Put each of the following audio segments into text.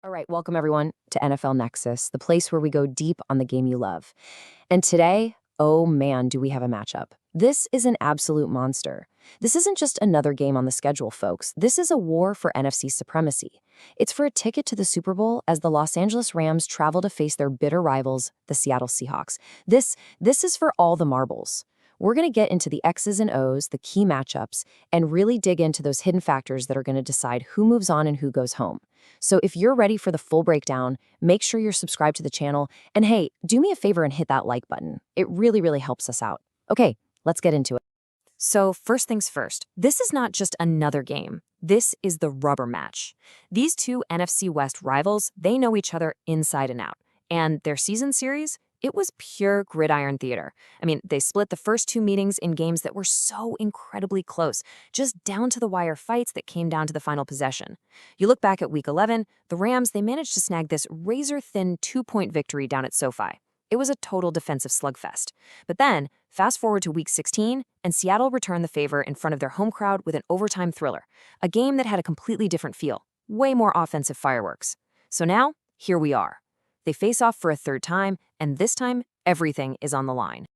All right, welcome everyone to NFL Nexus, the place where we go deep on the game you love. And today, oh man, do we have a matchup. This is an absolute monster. This isn't just another game on the schedule, folks. This is a war for NFC supremacy. It's for a ticket to the Super Bowl as the Los Angeles Rams travel to face their bitter rivals, the Seattle Seahawks. This is for all the marbles. We're going to get into the X's and O's, the key matchups, and really dig into those hidden factors that are going to decide who moves on and who goes home. So if you're ready for the full breakdown, make sure you're subscribed to the channel. And hey, do me a favor and hit that like button. It really helps us out. Okay, let's get into it. So first things first, this is not just another game. This is the rubber match. These two NFC West rivals, they know each other inside and out. And their season series, it was pure gridiron theater. I mean, they split the first two meetings in games that were so incredibly close, just down to the wire fights that came down to the final possession. You look back at Week 11, the Rams, they managed to snag this razor-thin 2-point victory down at SoFi. It was a total defensive slugfest. But then, fast forward to Week 16, and Seattle returned the favor in front of their home crowd with an overtime thriller, a game that had a completely different feel, way more offensive fireworks. So now, here we are. They face off for a third time, and this time, everything is on the line.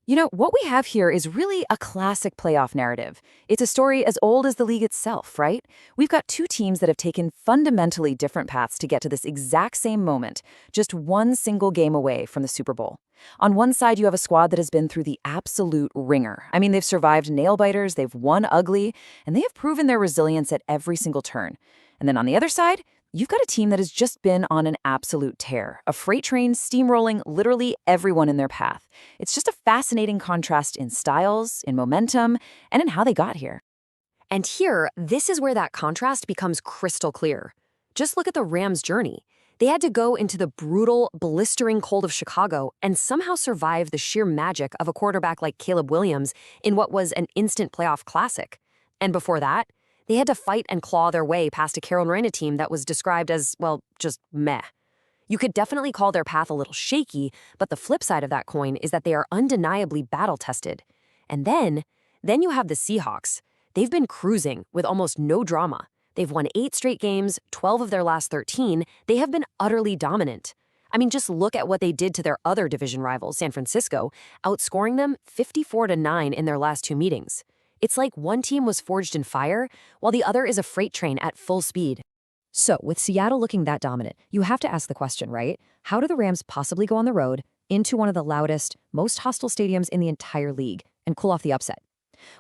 You know, what we have here is really a classic playoff narrative. It's a story as old as the league itself, right? We've got two teams that have taken fundamentally different paths to get to this exact same moment, just one single game away from the Super Bowl. On one side, you have a squad that has been through the absolute ringer. I mean, they've survived nail-biters, they've won ugly, and they have proven their resilience at every single turn. And then on the other side, you've got a team that has just been on an absolute tear, a freight train steamrolling literally everyone in their path. It's just a fascinating contrast in styles, in momentum, and in how they got here. And here, this is where that contrast becomes crystal clear. Just look at the Rams' journey. They had to go into the brutal, blistering cold of Chicago and somehow survive the sheer magic of a quarterback like Caleb Williams in what was an instant playoff classic. And before that, they had to fight and claw their way past a Carolina team that was described as, well, just meh. You could definitely call their path a little shaky, but the flip side of that coin is that they are undeniably battle-tested. And then you have the Seahawks. They've been cruising with almost no drama. They've won 8 straight games, 12 of their last 13. They have been utterly dominant. I mean, just look at what they did to their other division rival, San Francisco, outscoring them 54-9 in their last 2 meetings. It's like one team was forged in fire, while the other is a freight train at full speed. So, with Seattle looking that dominant, you have to ask the question, right? How do the Rams possibly go on the road into one of the loudest, most hostile stadiums in the entire league and cool off the upset?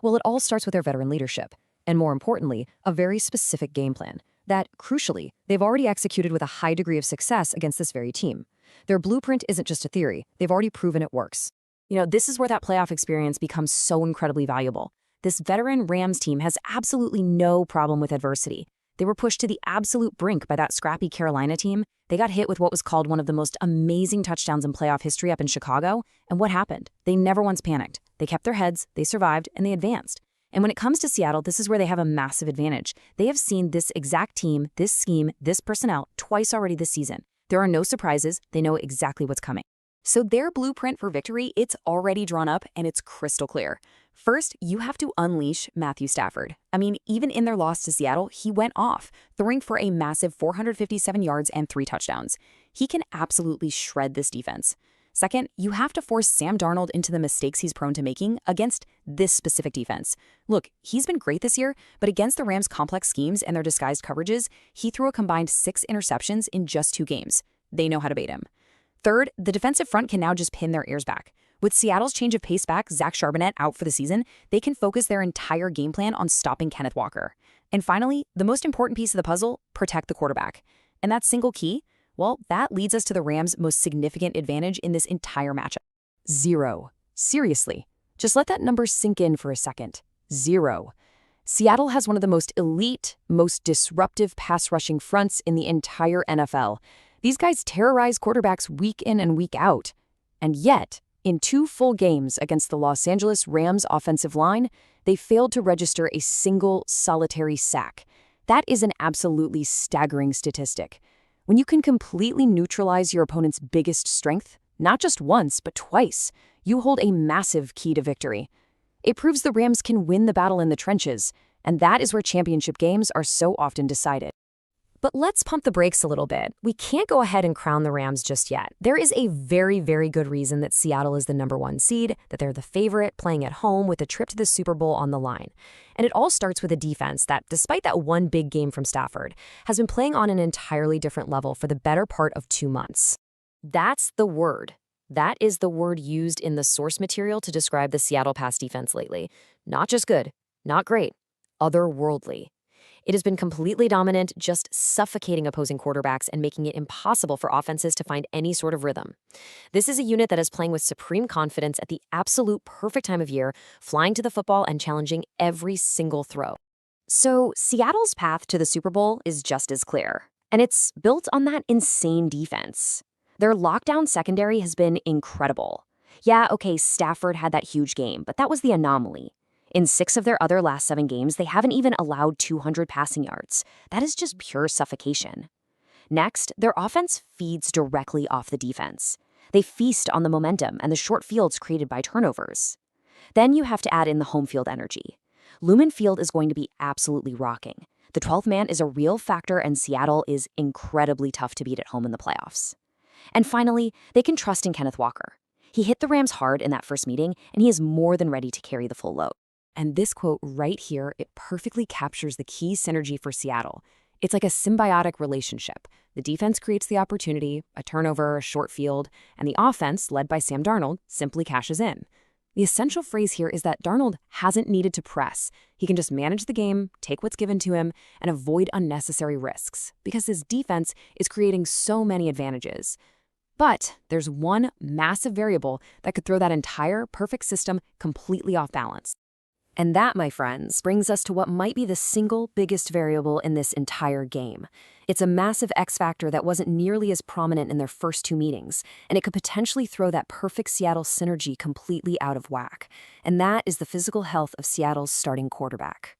Well, it all starts with their veteran leadership, and more importantly, a very specific game plan that, crucially, they've already executed with a high degree of success against this very team. Their blueprint isn't just a theory. They've already proven it works. You know, this is where that playoff experience becomes so incredibly valuable. This veteran Rams team has absolutely no problem with adversity. They were pushed to the absolute brink by that scrappy Carolina team. They got hit with what was called one of the most amazing touchdowns in playoff history up in Chicago. And what happened? They never once panicked. They kept their heads, they survived, and they advanced. And when it comes to Seattle, this is where they have a massive advantage. They have seen this exact team, this scheme, this personnel twice already this season. There are no surprises. They know exactly what's coming. So their blueprint for victory, it's already drawn up and it's crystal clear. First, you have to unleash Matthew Stafford. I mean, even in their loss to Seattle, he went off, throwing for a massive 457 yards and 3 touchdowns. He can absolutely shred this defense. Second, you have to force Sam Darnold into the mistakes he's prone to making against this specific defense. Look, he's been great this year, but against the Rams' complex schemes and their disguised coverages, he threw a combined 6 interceptions in just 2 games. They know how to bait him. Third, the defensive front can now just pin their ears back. With Seattle's change of pace back, Zach Charbonnet out for the season, they can focus their entire game plan on stopping Kenneth Walker. And finally, the most important piece of the puzzle, protect the quarterback. And that single key, well, that leads us to the Rams' most significant advantage in this entire matchup. 0. Seriously. Just let that number sink in for a second. 0. Seattle has one of the most elite, most disruptive pass-rushing fronts in the entire NFL. These guys terrorize quarterbacks week in and week out. And yet, in 2 full games against the Los Angeles Rams offensive line, they failed to register a single solitary sack. That is an absolutely staggering statistic. When you can completely neutralize your opponent's biggest strength, not just once, but twice, you hold a massive key to victory. It proves the Rams can win the battle in the trenches, and that is where championship games are so often decided. But let's pump the brakes a little bit. We can't go ahead and crown the Rams just yet. There is a very, very good reason that Seattle is the #1 seed, that they're the favorite, playing at home with a trip to the Super Bowl on the line. And it all starts with a defense that, despite that one big game from Stafford, has been playing on an entirely different level for the better part of 2 months. That's the word. That is the word used in the source material to describe the Seattle pass defense lately. Not just good, not great, otherworldly. It has been completely dominant, just suffocating opposing quarterbacks and making it impossible for offenses to find any sort of rhythm. This is a unit that is playing with supreme confidence at the absolute perfect time of year, flying to the football and challenging every single throw. So Seattle's path to the Super Bowl is just as clear, and it's built on that insane defense. Their lockdown secondary has been incredible. Yeah, okay, Stafford had that huge game, but that was the anomaly. In 6 of their other last 7 games, they haven't even allowed 200 passing yards. That is just pure suffocation. Next, their offense feeds directly off the defense. They feast on the momentum and the short fields created by turnovers. Then you have to add in the home field energy. Lumen Field is going to be absolutely rocking. The 12th man is a real factor, and Seattle is incredibly tough to beat at home in the playoffs. And finally, they can trust in Kenneth Walker. He hit the Rams hard in that first meeting, and he is more than ready to carry the full load. And this quote right here, it perfectly captures the key synergy for Seattle. It's like a symbiotic relationship. The defense creates the opportunity, a turnover, a short field, and the offense, led by Sam Darnold, simply cashes in. The essential phrase here is that Darnold hasn't needed to press. He can just manage the game, take what's given to him, and avoid unnecessary risks, because his defense is creating so many advantages. But there's one massive variable that could throw that entire perfect system completely off balance. And that, my friends, brings us to what might be the single biggest variable in this entire game. It's a massive X factor that wasn't nearly as prominent in their first 2 meetings, and it could potentially throw that perfect Seattle synergy completely out of whack. And that is the physical health of Seattle's starting quarterback.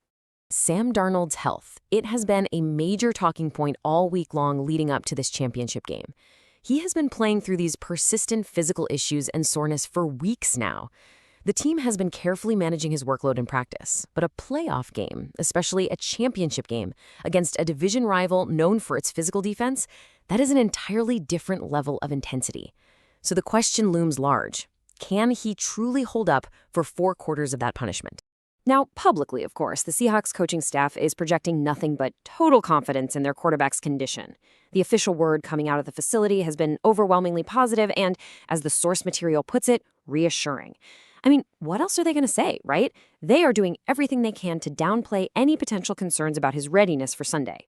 Sam Darnold's health. It has been a major talking point all week long leading up to this championship game. He has been playing through these persistent physical issues and soreness for weeks now. The team has been carefully managing his workload in practice, but a playoff game, especially a championship game, against a division rival known for its physical defense, that is an entirely different level of intensity. So the question looms large. Can he truly hold up for 4 quarters of that punishment? Now, publicly, of course, the Seahawks coaching staff is projecting nothing but total confidence in their quarterback's condition. The official word coming out of the facility has been overwhelmingly positive and, as the source material puts it, reassuring. I mean, what else are they going to say, right? They are doing everything they can to downplay any potential concerns about his readiness for Sunday.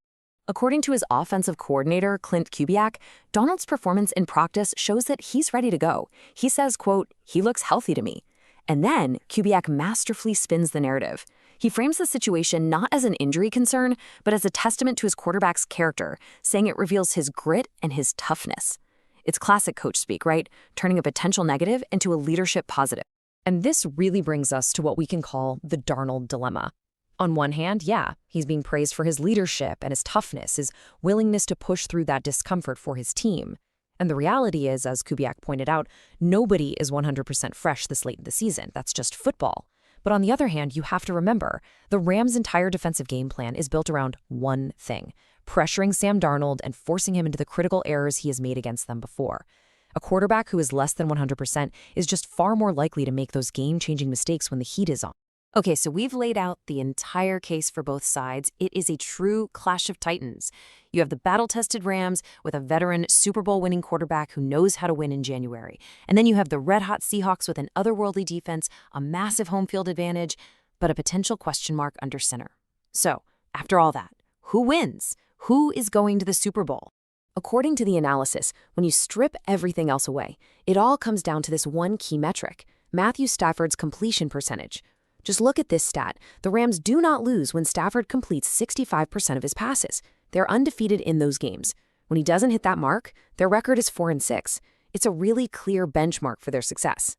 According to his offensive coordinator, Clint Kubiak, Darnold's performance in practice shows that he's ready to go. He says, quote, "He looks healthy to me." And then Kubiak masterfully spins the narrative. He frames the situation not as an injury concern, but as a testament to his quarterback's character, saying it reveals his grit and his toughness. It's classic coach speak, right? Turning a potential negative into a leadership positive. And this really brings us to what we can call the Darnold dilemma. On one hand, yeah, he's being praised for his leadership and his toughness, his willingness to push through that discomfort for his team. And the reality is, as Kubiak pointed out, nobody is 100% fresh this late in the season. That's just football. But on the other hand, you have to remember, the Rams' entire defensive game plan is built around one thing: pressuring Sam Darnold and forcing him into the critical errors he has made against them before. A quarterback who is less than 100% is just far more likely to make those game-changing mistakes when the heat is on. Okay, so we've laid out the entire case for both sides. It is a true clash of titans. You have the battle-tested Rams with a veteran Super Bowl-winning quarterback who knows how to win in January. And then you have the red-hot Seahawks with an otherworldly defense, a massive home field advantage, but a potential question mark under center. So, after all that, who wins? Who is going to the Super Bowl? According to the analysis, when you strip everything else away, it all comes down to this one key metric: Matthew Stafford's completion percentage. Just look at this stat. The Rams do not lose when Stafford completes 65% of his passes. They're undefeated in those games. When he doesn't hit that mark, their record is 4-6. It's a really clear benchmark for their success.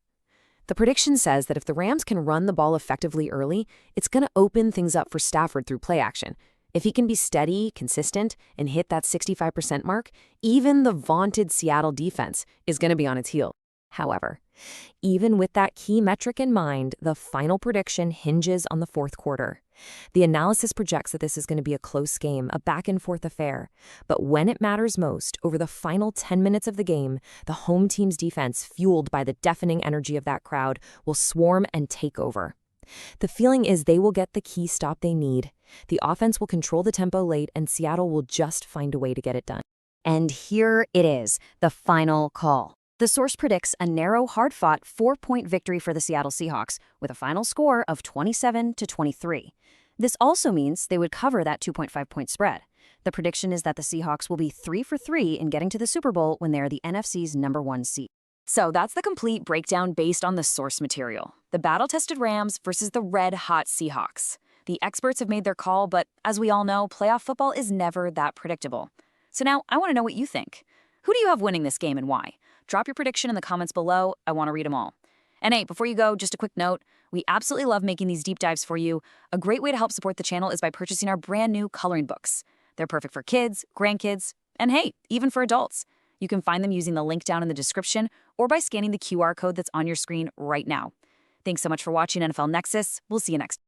The prediction says that if the Rams can run the ball effectively early, it's going to open things up for Stafford through play action. If he can be steady, consistent, and hit that 65% mark, even the vaunted Seattle defense is going to be on its heels. However, even with that key metric in mind, the final prediction hinges on the fourth quarter. The analysis projects that this is going to be a close game, a back-and-forth affair. But when it matters most, over the final 10 minutes of the game, the home team's defense, fueled by the deafening energy of that crowd, will swarm and take over. The feeling is they will get the key stop they need. The offense will control the tempo late, and Seattle will just find a way to get it done. And here it is, the final call. The source predicts a narrow, hard-fought 4-point victory for the Seattle Seahawks, with a final score of 27-23. This also means they would cover that 2.5-point spread. The prediction is that the Seahawks will be 3 for 3 in getting to the Super Bowl when they're the NFC's #1 seed. So that's the complete breakdown based on the source material. The battle-tested Rams versus the red-hot Seahawks. The experts have made their call, but as we all know, playoff football is never that predictable. So now I want to know what you think. Who do you have winning this game and why? Drop your prediction in the comments below. I want to read them all. And hey, before you go, just a quick note. We absolutely love making these deep dives for you. A great way to help support the channel is by purchasing our brand new coloring books. They're perfect for kids, grandkids, and hey, even for adults. You can find them using the link down in the description or by scanning the QR code that's on your screen right now. Thanks so much for watching NFL Nexus. We'll see you next time.